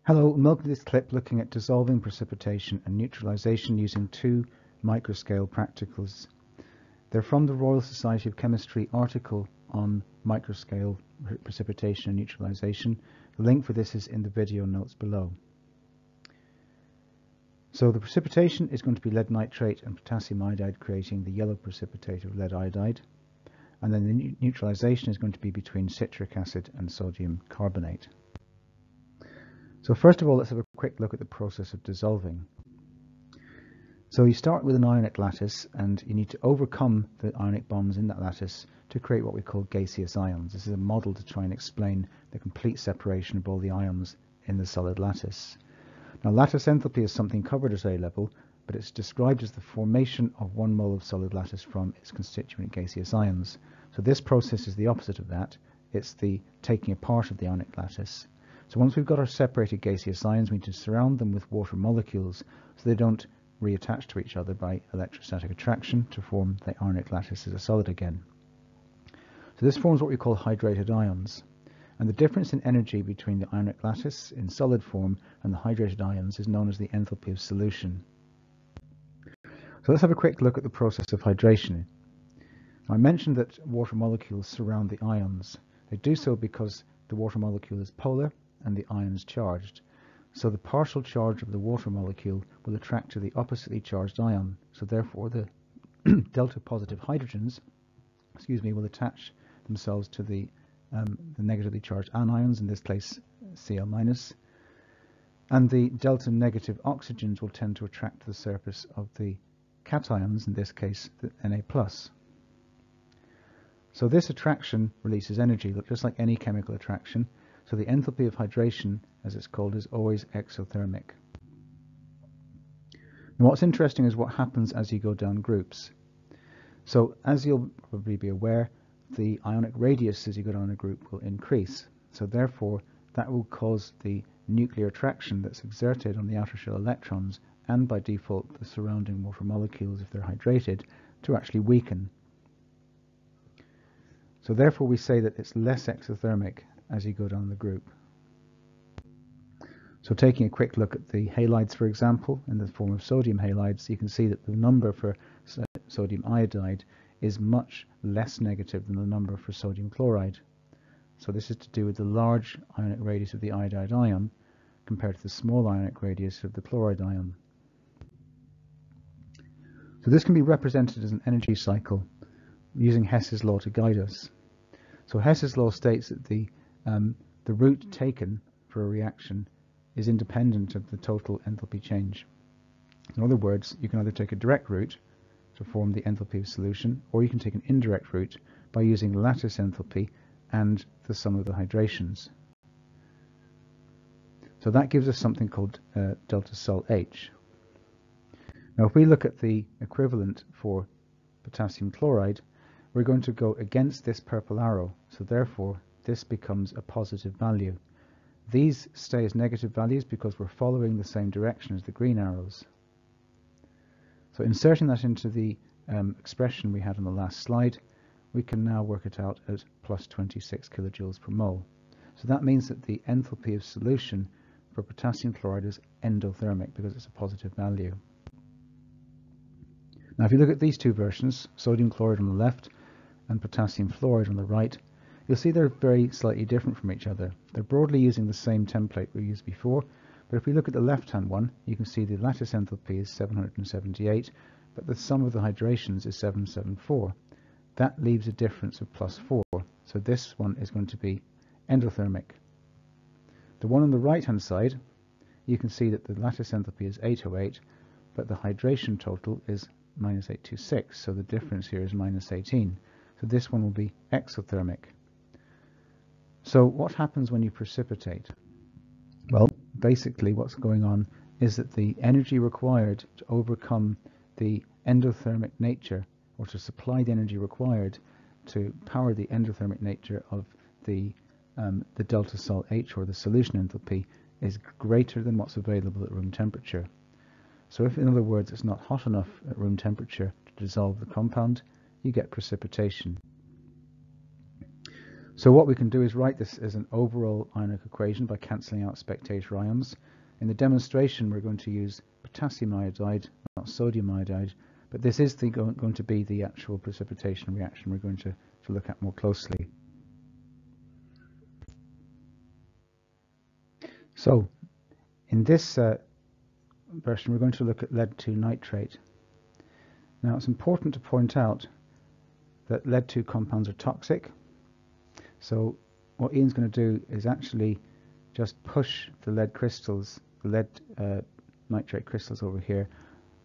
Hello, and welcome to this clip looking at dissolving precipitation and neutralisation using two microscale practicals. They're from the Royal Society of Chemistry article on microscale precipitation and neutralisation. The link for this is in the video notes below. So the precipitation is going to be lead nitrate and potassium iodide creating the yellow precipitate of lead iodide. And then the neutralisation is going to be between citric acid and sodium carbonate. So first of all, let's have a quick look at the process of dissolving. So you start with an ionic lattice, and you need to overcome the ionic bonds in that lattice to create what we call gaseous ions. This is a model to try and explain the complete separation of all the ions in the solid lattice. Now, lattice enthalpy is something covered at A level, but it's described as the formation of 1 mole of solid lattice from its constituent gaseous ions. So this process is the opposite of that. It's the taking apart of the ionic lattice. So once we've got our separated gaseous ions, we need to surround them with water molecules so they don't reattach to each other by electrostatic attraction to form the ionic lattice as a solid again. So this forms what we call hydrated ions. And the difference in energy between the ionic lattice in solid form and the hydrated ions is known as the enthalpy of solution. So let's have a quick look at the process of hydration. I mentioned that water molecules surround the ions. They do so because the water molecule is polar and the ion is charged. So the partial charge of the water molecule will attract to the oppositely charged ion. So therefore the delta positive hydrogens will attach themselves to the negatively charged anions, in this case Cl-, and the delta negative oxygens will tend to attract to the surface of the cations, in this case the Na+. So this attraction releases energy, just like any chemical attraction. So the enthalpy of hydration, as it's called, is always exothermic. Now what's interesting is what happens as you go down groups. So as you'll probably be aware, the ionic radius as you go down a group will increase. So therefore that will cause the nuclear attraction that's exerted on the outer shell electrons, and by default the surrounding water molecules if they're hydrated, to actually weaken. So therefore we say that it's less exothermic as you go down the group. So taking a quick look at the halides, for example, in the form of sodium halides, you can see that the number for sodium iodide is much less negative than the number for sodium chloride. So this is to do with the large ionic radius of the iodide ion compared to the small ionic radius of the chloride ion. So this can be represented as an energy cycle using Hess's law to guide us. So Hess's law states that the route taken for a reaction is independent of the total enthalpy change. In other words, you can either take a direct route to form the enthalpy of solution, or you can take an indirect route by using lattice enthalpy and the sum of the hydrations. So that gives us something called delta sol H. Now if we look at the equivalent for potassium chloride, we're going to go against this purple arrow, so therefore this becomes a positive value. These stay as negative values because we're following the same direction as the green arrows. So inserting that into the expression we had on the last slide, we can now work it out at plus 26 kilojoules per mole. So that means that the enthalpy of solution for potassium chloride is endothermic because it's a positive value. Now if you look at these two versions, sodium chloride on the left and potassium fluoride on the right, you'll see they're very slightly different from each other. They're broadly using the same template we used before, but if we look at the left-hand one, you can see the lattice enthalpy is 778, but the sum of the hydrations is 774. That leaves a difference of plus 4, so this one is going to be endothermic. The one on the right-hand side, you can see that the lattice enthalpy is 808, but the hydration total is minus 826, so the difference here is minus 18. So this one will be exothermic. So what happens when you precipitate? Well, basically what's going on is that the energy required to overcome the endothermic nature, or to supply the energy required to power the endothermic nature of the delta sol H, or the solution enthalpy, is greater than what's available at room temperature. So if, in other words, it's not hot enough at room temperature to dissolve the compound, you get precipitation. So what we can do is write this as an overall ionic equation by cancelling out spectator ions. In the demonstration we're going to use potassium iodide, not sodium iodide, but this is going to be the actual precipitation reaction we're going to look at more closely. So in this version we're going to look at lead-2 nitrate. Now it's important to point out that lead-2 compounds are toxic. So what Ian's going to do is actually just push the lead crystals, the lead nitrate crystals over here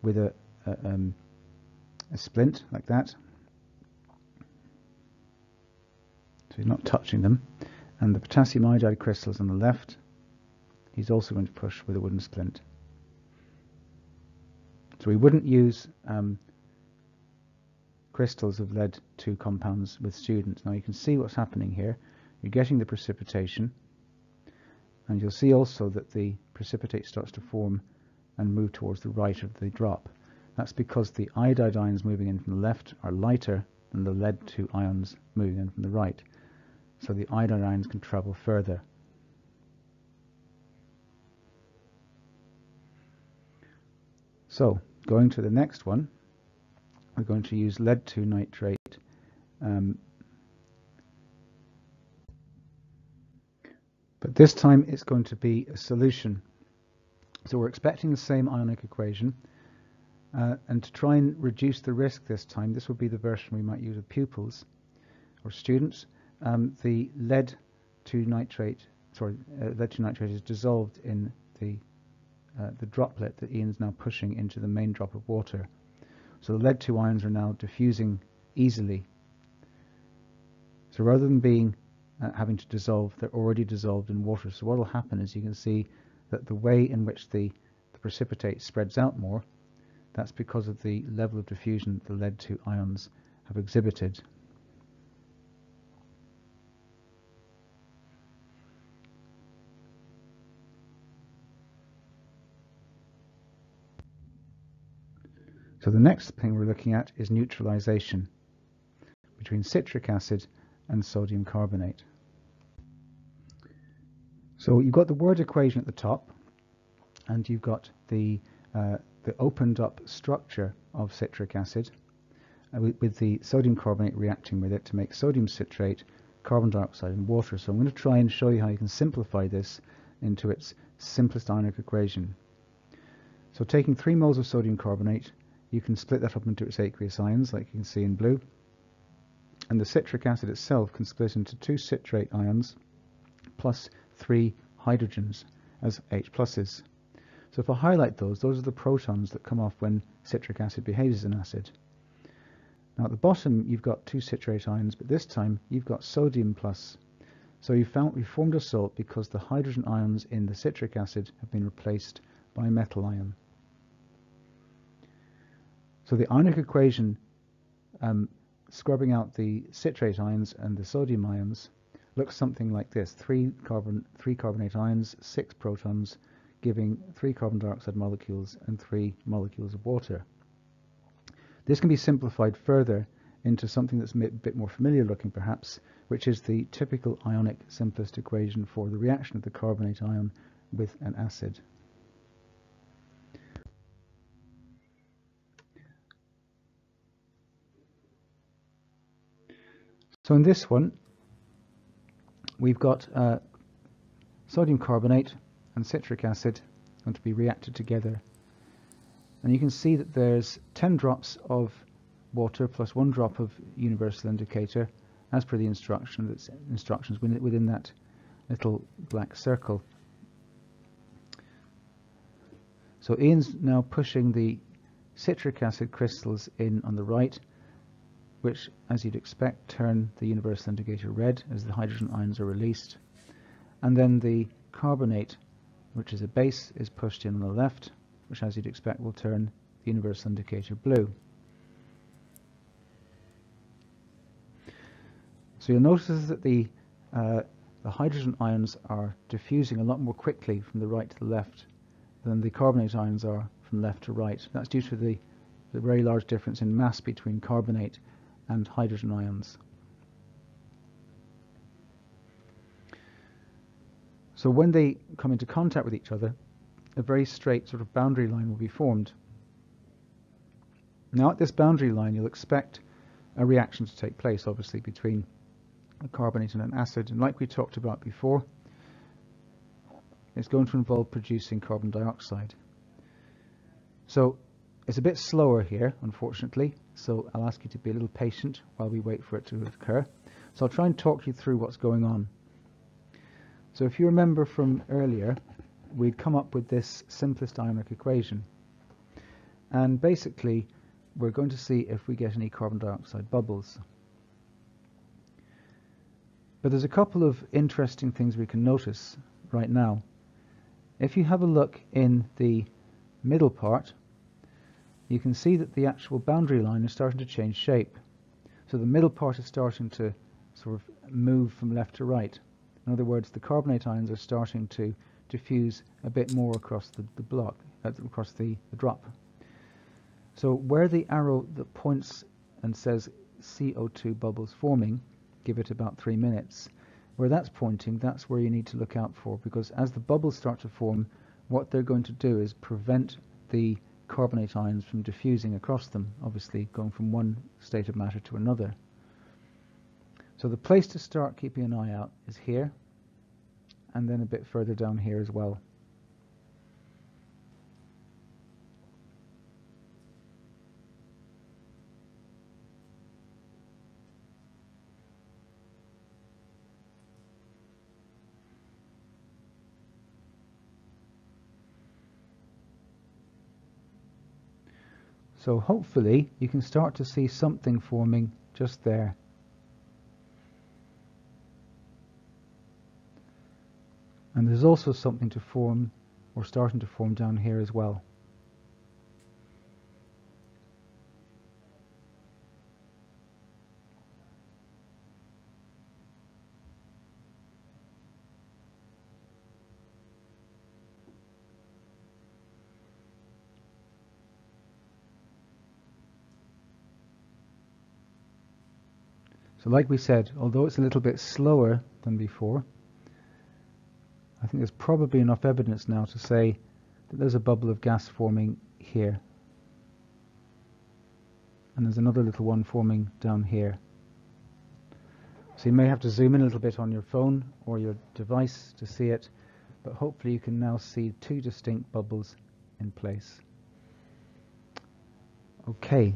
with a splint like that. So he's not touching them. And the potassium iodide crystals on the left, he's also going to push with a wooden splint. So we wouldn't use crystals of lead-2 compounds with students. Now you can see what's happening here. You're getting the precipitation, and you'll see also that the precipitate starts to form and move towards the right of the drop. That's because the iodide ions moving in from the left are lighter than the lead-2 ions moving in from the right. So the iodide ions can travel further. So going to the next one, we're going to use lead-2 nitrate. But this time it's going to be a solution. So we're expecting the same ionic equation. And to try and reduce the risk this time, this will be the version we might use with pupils or students. The lead-2 nitrate is dissolved in the droplet that Ian's now pushing into the main drop of water. So the lead-2 ions are now diffusing easily. So rather than being having to dissolve, they're already dissolved in water. So what will happen is you can see that the way in which the precipitate spreads out more, that's because of the level of diffusion the lead-2 ions have exhibited. So the next thing we're looking at is neutralisation between citric acid and sodium carbonate. So you've got the word equation at the top, and you've got the opened up structure of citric acid with the sodium carbonate reacting with it to make sodium citrate, carbon dioxide and water. So I'm going to try and show you how you can simplify this into its simplest ionic equation. So taking 3 moles of sodium carbonate, you can split that up into its aqueous ions, like you can see in blue. And the citric acid itself can split into 2 citrate ions plus 3 hydrogens as H pluses. So if I highlight those are the protons that come off when citric acid behaves as an acid. Now at the bottom you've got 2 citrate ions, but this time you've got sodium plus. So we formed a salt because the hydrogen ions in the citric acid have been replaced by a metal ion. So the ionic equation, scrubbing out the citrate ions and the sodium ions, looks something like this: 3 carbonate ions, 6 protons, giving 3 carbon dioxide molecules and 3 molecules of water. This can be simplified further into something that's a bit more familiar looking perhaps, which is the typical ionic simplest equation for the reaction of the carbonate ion with an acid. So in this one, we've got sodium carbonate and citric acid going to be reacted together. And you can see that there's 10 drops of water plus 1 drop of universal indicator, as per the instructions within that little black circle. So Ian's now pushing the citric acid crystals in on the right, which, as you'd expect, turn the universal indicator red as the hydrogen ions are released. And then the carbonate, which is a base, is pushed in on the left, which, as you'd expect, will turn the universal indicator blue. So you'll notice that the hydrogen ions are diffusing a lot more quickly from the right to the left than the carbonate ions are from left to right. That's due to the very large difference in mass between carbonate and hydrogen ions. So when they come into contact with each other, a very straight sort of boundary line will be formed. Now at this boundary line you'll expect a reaction to take place, obviously, between a carbonate and an acid, and like we talked about before, it's going to involve producing carbon dioxide. So it's a bit slower here, unfortunately, so I'll ask you to be a little patient while we wait for it to occur. So I'll try and talk you through what's going on. So if you remember from earlier, we'd come up with this simplest ionic equation, and basically we're going to see if we get any carbon dioxide bubbles. But there's a couple of interesting things we can notice right now. If you have a look in the middle part, you can see that the actual boundary line is starting to change shape. So the middle part is starting to sort of move from left to right. In other words, the carbonate ions are starting to diffuse a bit more across the block, across the drop. So where the arrow that points and says CO2 bubbles forming, give it about 3 minutes. Where that's pointing, that's where you need to look out for, because as the bubbles start to form, what they're going to do is prevent the carbonate ions from diffusing across them, obviously going from one state of matter to another. So the place to start keeping an eye out is here, and then a bit further down here as well. So hopefully you can start to see something forming just there. And there's also something to form, or starting to form, down here as well. So like we said, although it's a little bit slower than before, I think there's probably enough evidence now to say that there's a bubble of gas forming here. And there's another little one forming down here. So you may have to zoom in a little bit on your phone or your device to see it, but hopefully you can now see 2 distinct bubbles in place. Okay.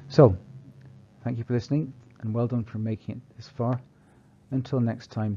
So, thank you for listening, and well done for making it this far. Until next time,